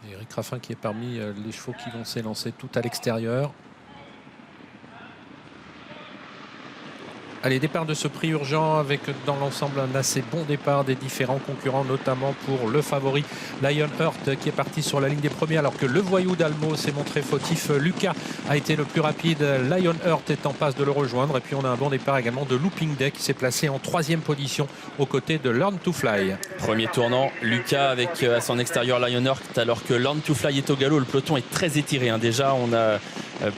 Eric Raffin qui est parmi les chevaux qui vont s'élancer tout à l'extérieur. Allez, départ de ce prix urgent avec dans l'ensemble un assez bon départ des différents concurrents, notamment pour le favori Lionheart qui est parti sur la ligne des premiers alors que le voyou d'Almo s'est montré fautif. Lucas a été le plus rapide, Lionheart est en passe de le rejoindre. Et puis on a un bon départ également de Looping Day qui s'est placé en 3e position aux côtés de Learn to Fly. Premier tournant, Lucas avec à son extérieur Lionheart alors que Learn to Fly est au galop. Le peloton est très étiré. Déjà, on a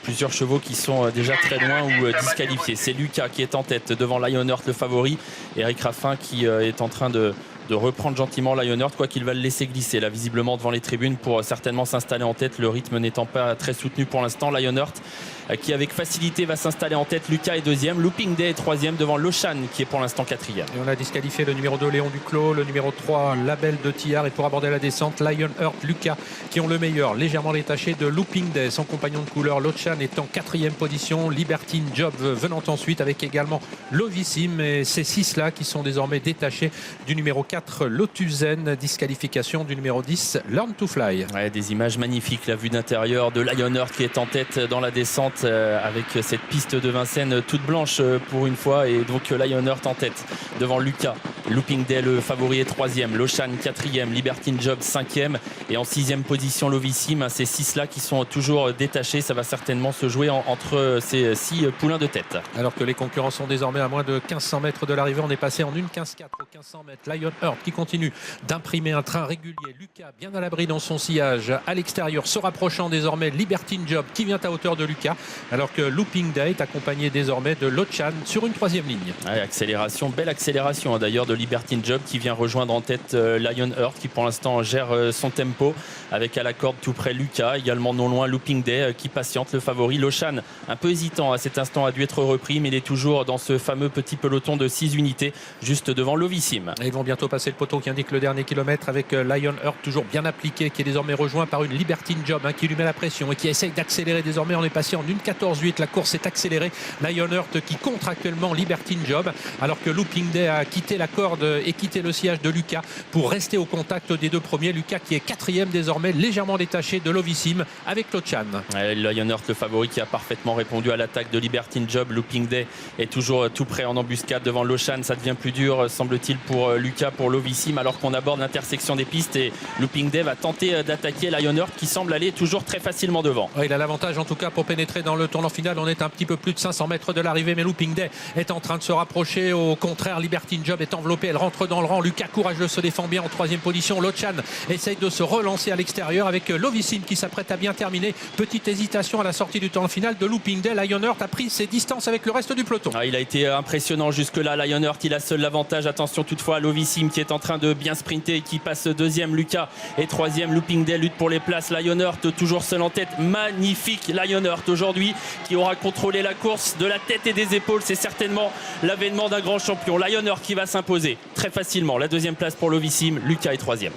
plusieurs chevaux qui sont déjà très loin ou disqualifiés. C'est Lucas qui est en tête devant Lionheart, le favori. Eric Raffin qui est en train de reprendre gentiment Lionheart, quoi qu'il va le laisser glisser là visiblement devant les tribunes pour certainement s'installer en tête, le rythme n'étant pas très soutenu pour l'instant. Lionheart qui avec facilité va s'installer en tête. Lucas est 2e, Looping Day est 3e devant Lochan qui est pour l'instant 4e. Et on a disqualifié le numéro 2 Léon Duclos, le numéro 3 Label de Tillard. Et pour aborder la descente, Lionheart, Lucas qui ont le meilleur, légèrement détaché de Looping Day. Son compagnon de couleur Lochan est en 4e position, Libertine Job venant ensuite avec également Lovissime. Et ces 6 là qui sont désormais détachés du numéro 4 Lotusen, disqualification du numéro 10 Learn to Fly. Ouais, des images magnifiques, la vue d'intérieur de Lionheart qui est en tête dans la descente avec cette piste de Vincennes toute blanche pour une fois, et donc Lionheart en tête devant Lucas. Looping Day le favori est 3e, Lochan 4e, Libertine Job 5e et en 6e position Lovissime. Ces 6 là qui sont toujours détachés, ça va certainement se jouer entre ces 6 poulains de tête. Alors que les concurrents sont désormais à moins de 1500 mètres de l'arrivée, on est passé en 1,15,4 au 1500 mètres. Lionheart qui continue d'imprimer un train régulier, Lucas bien à l'abri dans son sillage à l'extérieur, se rapprochant désormais Libertine Job qui vient à hauteur de Lucas, alors que Looping Day est accompagné désormais de Lochan sur une 3e ligne. Ouais, accélération, belle accélération d'ailleurs de Libertine Job qui vient rejoindre en tête Lionheart qui pour l'instant gère son tempo avec à la corde tout près Lucas, également non loin Looping Day qui patiente, le favori. Lochan un peu hésitant à cet instant, a dû être repris, mais il est toujours dans ce fameux petit peloton de 6 unités juste devant Lovissime. Ils vont bientôt passer le poteau qui indique le dernier kilomètre avec Lionheart toujours bien appliqué, qui est désormais rejoint par une Libertine Job qui lui met la pression et qui essaye d'accélérer désormais. On est passé en 1,14,8, la course est accélérée. Lionheart qui contre actuellement Libertine Job, alors que Looping Day a quitté la corde et quitté le sillage de Lucas pour rester au contact des 2 premiers. Lucas qui est 4e désormais, légèrement détaché de Lovissime avec Lochan. Lionheart le favori qui a parfaitement répondu à l'attaque de Libertine Job. Looping Day est toujours tout près en embuscade devant Lochan. Ça devient plus dur semble-t-il pour Lucas, pour Lovissime, alors qu'on aborde l'intersection des pistes et Looping Day va tenter d'attaquer Lionheart qui semble aller toujours très facilement devant. Ouais, il a l'avantage en tout cas pour pénétrer dans le tournant final. On est un petit peu plus de 500 mètres de l'arrivée, mais Looping Day est en train de se rapprocher. Au contraire, Libertine Job est enveloppée, elle rentre dans le rang. Lucas courageux se défend bien en 3e position. Lochan essaye de se relancer à l'extérieur avec Lovissime qui s'apprête à bien terminer. Petite hésitation à la sortie du tournant final de Looping Day. Lionheart a pris ses distances avec le reste du peloton. Il a été impressionnant jusque-là. Lionheart, il a seul l'avantage. Attention toutefois à Lovissime qui est en train de bien sprinter et qui passe 2e. Lucas est 3e. Looping Day lutte pour les places. Lionheart toujours seul en tête. Magnifique Lionheart aujourd'hui qui aura contrôlé la course de la tête et des épaules. C'est certainement l'avènement d'un grand champion. Lionheart qui va s'imposer très facilement. La 2e place pour Lovissime. Lucas est 3e.